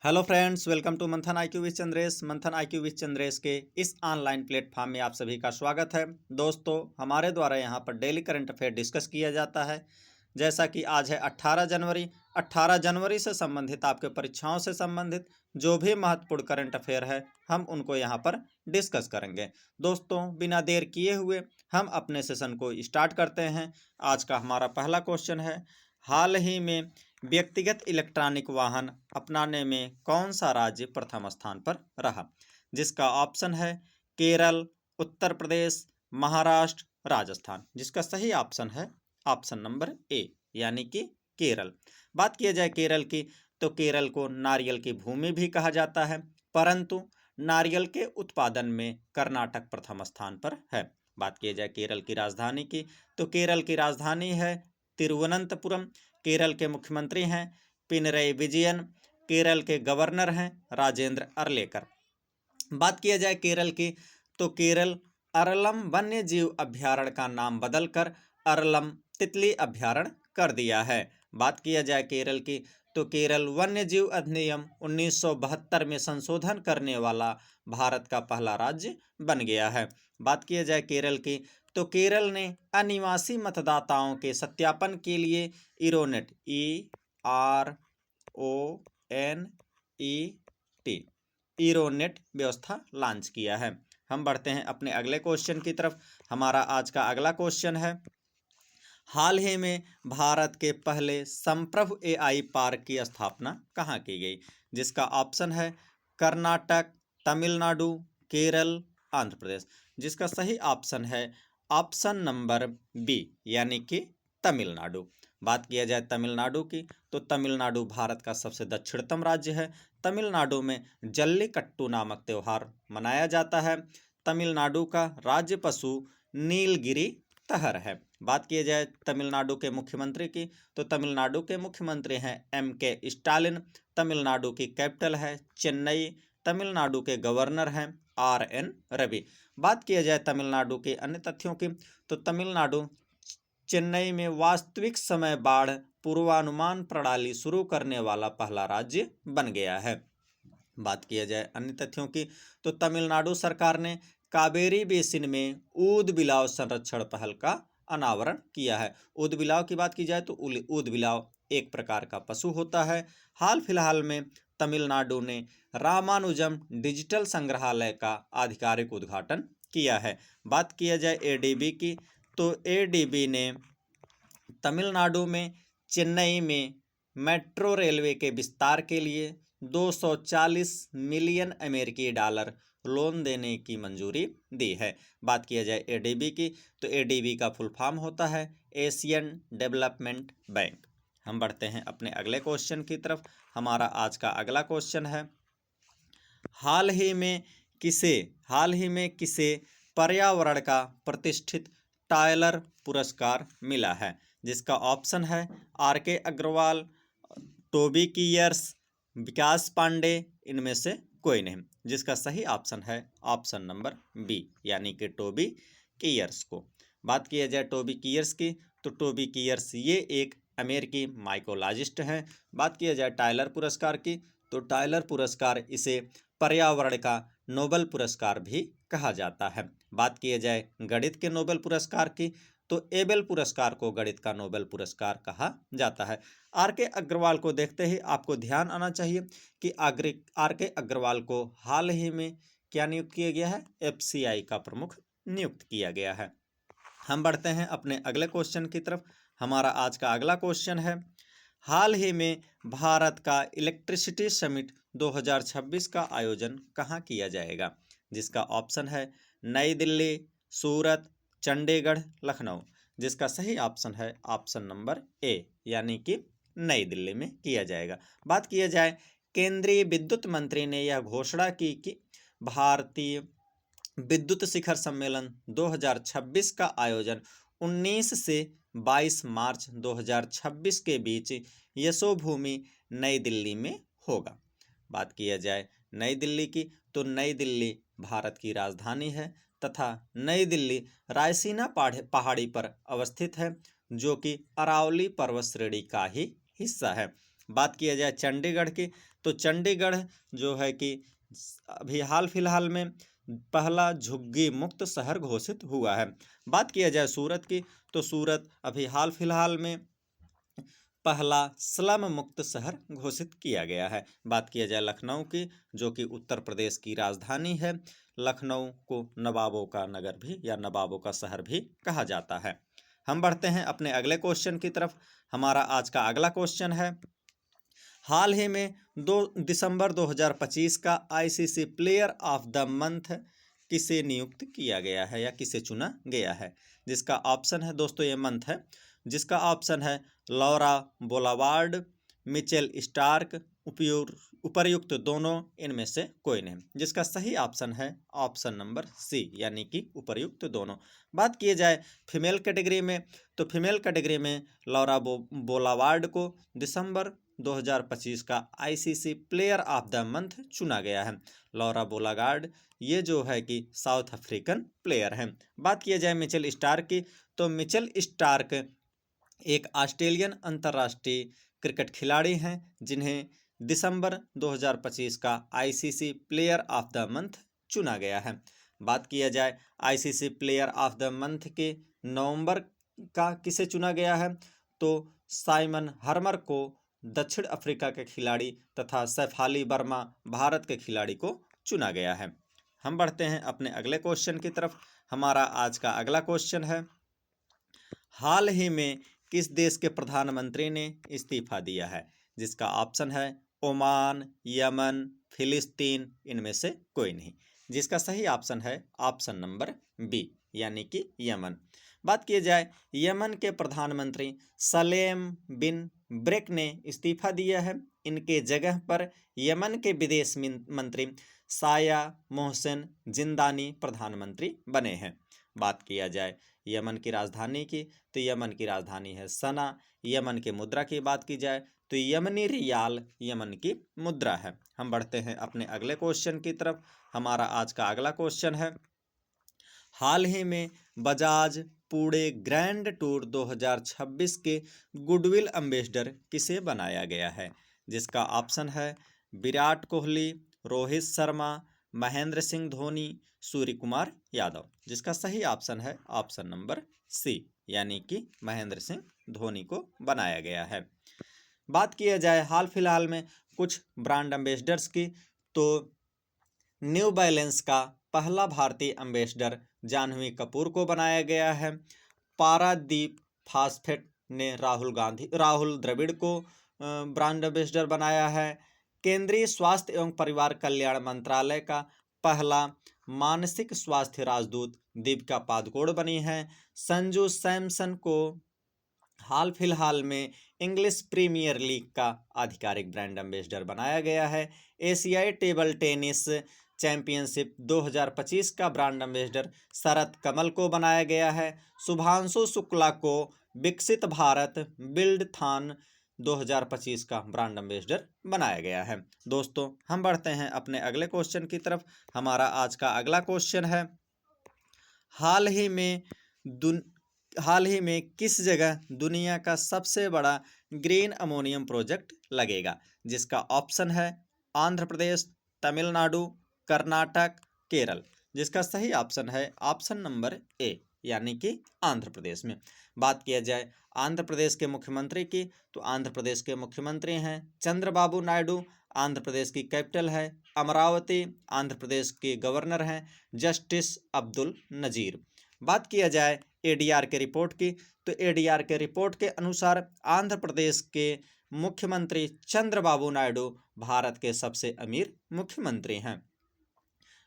Hello friends, welcome to मंथन IQ with Chandresh. मंथन IQ with Chandresh के इस ऑनलाइन प्लेटफॉर्म में आप सभी का स्वागत है। दोस्तों, हमारे द्वारा यहाँ पर डेली करंट अफेयर डिस्कस किया जाता है। जैसा कि आज है 18 जनवरी। 18 जनवरी से संबंधित आपके परीक्षाओं से संबंधित जो भी महत्वपूर्ण करंट अफेयर है, हम उनको यहाँ पर डिस्कस करेंगे। दोस्तों, बिना देर किए हुए हम अपने सेशन को स्टार्ट करते हैं। आज का हमारा पहला क्वेश्चन है, हाल ही में व्यक्तिगत इलेक्ट्रॉनिक वाहन अपनाने में कौन सा राज्य प्रथम स्थान पर रहा? जिसका ऑप्शन है केरल, उत्तर प्रदेश, महाराष्ट्र, राजस्थान। जिसका सही ऑप्शन है ऑप्शन नंबर ए, यानी कि केरल। बात किया जाए केरल की, तो केरल को नारियल की भूमि भी कहा जाता है, परंतु नारियल के उत्पादन में कर्नाटक प्रथम स्थान पर है। बात किया जाए केरल की राजधानी की, तो केरल की राजधानी है तिरुवनंतपुरम। केरल के मुख्यमंत्री हैं पिनरई विजयन। केरल के गवर्नर हैं राजेंद्र अरलेकर। बात किया जाए केरल की, तो केरल अरलम वन्य जीव अभ्यारण्य का नाम बदलकर अरलम तितली अभ्यारण्य कर दिया है। बात किया जाए केरल की, तो केरल वन्य जीव अधिनियम 1972 में संशोधन करने वाला भारत का पहला राज्य बन गया है। बात किया जाए केरल की, तो केरल ने अनिवासी मतदाताओं के सत्यापन के लिए इरोनेट ERONET इरोनेट व्यवस्था लॉन्च किया है। हम बढ़ते हैं अपने अगले क्वेश्चन की तरफ। हमारा आज का अगला क्वेश्चन है, हाल ही में भारत के पहले संप्रभु AI पार्क की स्थापना कहाँ की गई? जिसका ऑप्शन है कर्नाटक, तमिलनाडु, केरल, आंध्र प्रदेश। जिसका सही ऑप्शन है ऑप्शन नंबर बी, यानी कि तमिलनाडु। बात किया जाए तमिलनाडु की, तो तमिलनाडु भारत का सबसे दक्षिणतम राज्य है। तमिलनाडु में जल्लीकट्टू नामक त्यौहार मनाया जाता है। तमिलनाडु का राज्य पशु नीलगिरी तहर है। बात किया जाए तमिलनाडु के मुख्यमंत्री की, तो तमिलनाडु के मुख्यमंत्री हैं MK स्टालिन। तमिलनाडु की कैपिटल है चेन्नई। तमिलनाडु के गवर्नर हैं RN रवि। बात किया जाए तमिलनाडु के अन्य तथ्यों की, तो तमिलनाडु चेन्नई में वास्तविक समय बाढ़ पूर्वानुमान प्रणाली शुरू करने वाला पहला राज्य बन गया है। बात किया जाए अन्य तथ्यों की, तो तमिलनाडु सरकार ने कावेरी बेसिन में ऊद बिलाव संरक्षण पहल का अनावरण किया है। ऊद बिलाव की बात की जाए, तो ऊद बिलाव एक प्रकार का पशु होता है। हाल फिलहाल में तमिलनाडु ने रामानुजम डिजिटल संग्रहालय का आधिकारिक उद्घाटन किया है। बात किया जाए ADB की, तो ADB ने तमिलनाडु में चेन्नई में मेट्रो रेलवे के विस्तार के लिए 240 मिलियन अमेरिकी डॉलर लोन देने की मंजूरी दी है। बात किया जाए ADB की, तो ADB का फुल फॉर्म होता है एशियन डेवलपमेंट बैंक। हम बढ़ते हैं अपने अगले क्वेश्चन की तरफ। हमारा आज का अगला क्वेश्चन है, हाल ही में किसे पर्यावरण का प्रतिष्ठित टायलर पुरस्कार मिला है? जिसका ऑप्शन है RK अग्रवाल, टोबी कीयर्स, विकास पांडे, इनमें से कोई नहीं। जिसका सही ऑप्शन है ऑप्शन नंबर बी, यानी कि टोबी कीयर्स को। बात किया जाए टोबी कीयर्स की, तो टोबी कीयर्स ये एक अमेरिकी माइकोलॉजिस्ट हैं। बात किया जाए टायलर पुरस्कार की, तो टायलर पुरस्कार इसे पर्यावरण का नोबेल पुरस्कार भी कहा जाता है। बात किया जाए गणित के नोबेल पुरस्कार की, तो एबेल पुरस्कार को गणित का नोबेल पुरस्कार कहा जाता है। RK अग्रवाल को देखते ही आपको ध्यान आना चाहिए कि RK अग्रवाल को हाल ही में क्या नियुक्त किया गया है? FCI का प्रमुख नियुक्त किया गया है। हम बढ़ते हैं अपने अगले क्वेश्चन की तरफ। हमारा आज का अगला क्वेश्चन है, हाल ही में भारत का इलेक्ट्रिसिटी समिट 2026 का आयोजन कहाँ किया जाएगा? जिसका ऑप्शन है नई दिल्ली, सूरत, चंडीगढ़, लखनऊ। जिसका सही ऑप्शन है ऑप्शन नंबर ए, यानी कि नई दिल्ली में किया जाएगा। बात किया जाए, केंद्रीय विद्युत मंत्री ने यह घोषणा की कि भारतीय विद्युत शिखर सम्मेलन 2026 का आयोजन 19 से 22 मार्च 2026 के बीच यशोभूमि नई दिल्ली में होगा। बात किया जाए नई दिल्ली की, तो नई दिल्ली भारत की राजधानी है तथा नई दिल्ली रायसीना पहाड़ी पर अवस्थित है, जो कि अरावली पर्वत श्रेणी का ही हिस्सा है। बात किया जाए चंडीगढ़ की, तो तो चंडीगढ़ जो है कि अभी हाल फिलहाल में पहला झुग्गी मुक्त शहर घोषित हुआ है। बात किया जाए सूरत की, तो सूरत अभी हाल फिलहाल में पहला स्लम मुक्त शहर घोषित किया गया है। बात किया जाए लखनऊ की, जो कि उत्तर प्रदेश की राजधानी है। लखनऊ को नवाबों का नगर भी या नवाबों का शहर भी कहा जाता है। हम बढ़ते हैं अपने अगले क्वेश्चन की तरफ। हमारा आज का अगला क्वेश्चन है, हाल ही में 2 दिसंबर 2025 का ICC player of the month किसे नियुक्त किया गया है या किसे चुना गया है? जिसका ऑप्शन है दोस्तों, ये मंथ है, जिसका ऑप्शन है लॉरा बोलावार्ड, मिचेल स्टार्क, उपर्युक्त दोनों, इनमें से कोई नहीं। जिसका सही ऑप्शन है ऑप्शन नंबर सी, यानी कि उपर्युक्त दोनों। बात किए जाए फीमेल कैटेगरी में, तो फीमेल कैटेगरी में लॉरा बोलावार्ड को दिसंबर 2025 का ICC player of the month चुना गया है। लॉरा बोलागार्ड ये जो है कि साउथ अफ्रीकन प्लेयर हैं। बात किया जाए मिचेल स्टार्क की, तो मिचेल स्टार्क एक ऑस्ट्रेलियन अंतर्राष्ट्रीय क्रिकेट खिलाड़ी हैं, जिन्हें दिसंबर 2025 का ICC player of the month चुना गया है। बात किया जाए ICC player of the month के नवंबर का किसे चुना गया है, तो साइमन हर्मर को दक्षिण अफ्रीका के खिलाड़ी तथा सैफाली वर्मा भारत के खिलाड़ी को चुना गया है। हम बढ़ते हैं अपने अगले क्वेश्चन की तरफ। हमारा आज का अगला क्वेश्चन है, हाल ही में किस देश के प्रधानमंत्री ने इस्तीफा दिया है? जिसका ऑप्शन है ओमान, यमन, फिलिस्तीन, इनमें से कोई नहीं। जिसका सही ऑप्शन है ऑप्शन नंबर बी, यानी कि यमन। बात की जाए यमन के प्रधानमंत्री सलेम बिन ब्रेक ने इस्तीफा दिया है। इनके जगह पर यमन के विदेश मंत्री साया मोहसिन जिंदानी प्रधानमंत्री बने हैं। बात किया जाए यमन की राजधानी की, तो यमन की राजधानी है सना। यमन के मुद्रा की बात की जाए तो यमनी रियाल यमन की मुद्रा है। हम बढ़ते हैं अपने अगले क्वेश्चन की तरफ। हमारा आज का अगला क्वेश्चन है, हाल ही में बजाज पुणे ग्रैंड टूर 2026 के गुडविल एम्बेसडर किसे बनाया गया है? जिसका ऑप्शन है विराट कोहली, रोहित शर्मा, महेंद्र सिंह धोनी, सूर्य कुमार यादव। जिसका सही ऑप्शन है ऑप्शन नंबर सी, यानी कि महेंद्र सिंह धोनी को बनाया गया है। बात किया जाए हाल फिलहाल में कुछ ब्रांड एम्बेसडर्स की, तो न्यू बैलेंस का पहला भारतीय एम्बेसडर जाह्नवी कपूर को बनाया गया है। पारादीप फास्फेट ने राहुल द्रविड़ को ब्रांड एम्बेसडर बनाया है। केंद्रीय स्वास्थ्य एवं परिवार कल्याण मंत्रालय का पहला मानसिक स्वास्थ्य राजदूत दीपिका पादुकोण बनी है। संजू सैमसन को हाल फिलहाल में इंग्लिश प्रीमियर लीग का आधिकारिक ब्रांड एम्बेसडर बनाया गया है। एशियाई टेबल टेनिस चैंपियनशिप 2025 का ब्रांड एम्बेसडर शरत कमल को बनाया गया है। शुभांशु शुक्ला को विकसित भारत बिल्डथॉन 2025 का ब्रांड एम्बेसडर बनाया गया है। दोस्तों हम बढ़ते हैं अपने अगले क्वेश्चन की तरफ। हमारा आज का अगला क्वेश्चन है, हाल ही में किस जगह दुनिया का सबसे बड़ा ग्रीन अमोनियम प्रोजेक्ट लगेगा? जिसका ऑप्शन है आंध्र प्रदेश, तमिलनाडु, कर्नाटक, केरल। जिसका सही ऑप्शन है ऑप्शन नंबर ए, यानी कि आंध्र प्रदेश में। बात किया जाए आंध्र प्रदेश के मुख्यमंत्री की, तो आंध्र प्रदेश के मुख्यमंत्री हैं चंद्रबाबू नायडू। आंध्र प्रदेश की कैपिटल है अमरावती। आंध्र प्रदेश के गवर्नर हैं जस्टिस अब्दुल नजीर। बात किया जाए एडीआर के रिपोर्ट की, तो एडीआर के रिपोर्ट के अनुसार आंध्र प्रदेश के मुख्यमंत्री चंद्रबाबू नायडू भारत के सबसे अमीर मुख्यमंत्री हैं।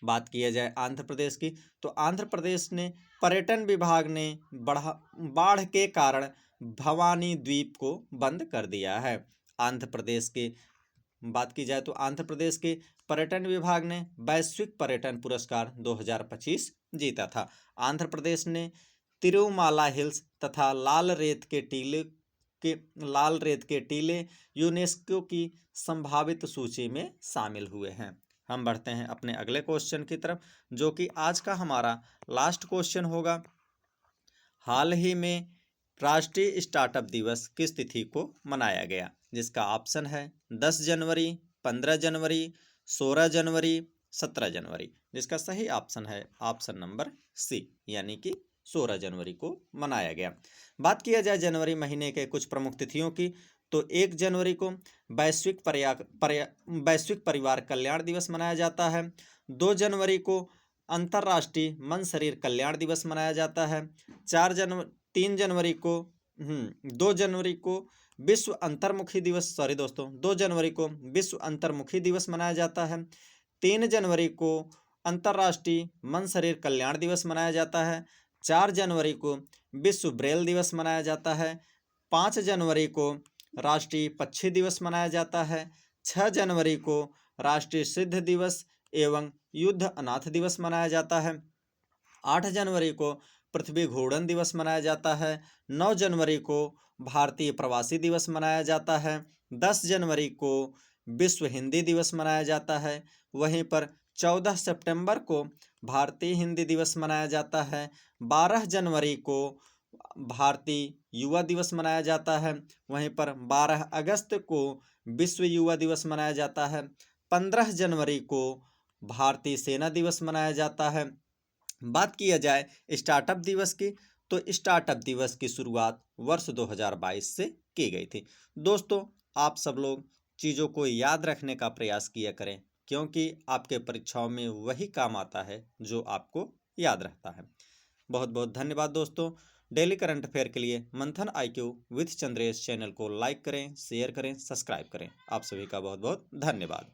बात किया जाए आंध्र प्रदेश की, तो आंध्र प्रदेश ने पर्यटन विभाग ने बाढ़ के कारण भवानी द्वीप को बंद कर दिया है। आंध्र प्रदेश की बात की जाए तो आंध्र प्रदेश के पर्यटन विभाग ने वैश्विक पर्यटन पुरस्कार 2025 जीता था। आंध्र प्रदेश ने तिरुमाला हिल्स तथा लाल रेत के टीले यूनेस्को की संभावित सूची में शामिल हुए हैं। हम बढ़ते हैं अपने अगले क्वेश्चन की तरफ, जो कि आज का हमारा लास्ट क्वेश्चन होगा। हाल ही में राष्ट्रीय स्टार्टअप दिवस किस तिथि को मनाया गया? जिसका ऑप्शन है 10 जनवरी, 15 जनवरी, 16 जनवरी, 17 जनवरी, जिसका सही ऑप्शन है ऑप्शन नंबर सी, यानी कि 16 जनवरी को मनाया गया। बात किया जाए जनवरी महीने के कुछ प्रमुख तिथियों की, तो 1 जनवरी को वैश्विक परिवार कल्याण दिवस मनाया जाता है। 2 जनवरी को अंतर्राष्ट्रीय मन शरीर कल्याण दिवस मनाया जाता है। 3 जनवरी को 2 जनवरी को विश्व अंतर्मुखी दिवस, सॉरी दोस्तों, 2 जनवरी को विश्व अंतर्मुखी दिवस मनाया जाता है। 3 जनवरी को अंतर्राष्ट्रीय मन शरीर कल्याण दिवस मनाया जाता है। 4 जनवरी को विश्व ब्रेल दिवस मनाया जाता है। 5 जनवरी को राष्ट्रीय पक्षी दिवस मनाया जाता है। 6 जनवरी को राष्ट्रीय सिद्ध दिवस एवं युद्ध अनाथ दिवस मनाया जाता है। 8 जनवरी को पृथ्वी घूर्णन दिवस मनाया जाता है। 9 जनवरी को भारतीय प्रवासी दिवस मनाया जाता है। 10 जनवरी को विश्व हिंदी दिवस मनाया जाता है। वहीं पर 14 सितंबर को भारतीय हिंदी दिवस मनाया जाता है। 12 जनवरी को भारतीय युवा दिवस मनाया जाता है। वहीं पर 12 अगस्त को विश्व युवा दिवस मनाया जाता है। 15 जनवरी को भारतीय सेना दिवस मनाया जाता है। बात किया जाए स्टार्टअप दिवस की, तो स्टार्टअप दिवस की शुरुआत वर्ष 2022 से की गई थी। दोस्तों, आप सब लोग चीज़ों को याद रखने का प्रयास किया करें, क्योंकि आपके परीक्षाओं में वही काम आता है जो आपको याद रहता है। बहुत बहुत धन्यवाद दोस्तों। डेली करंट अफेयर के लिए मंथन IQ विथ चंद्रेश चैनल को लाइक करें, शेयर करें, सब्सक्राइब करें। आप सभी का बहुत बहुत धन्यवाद।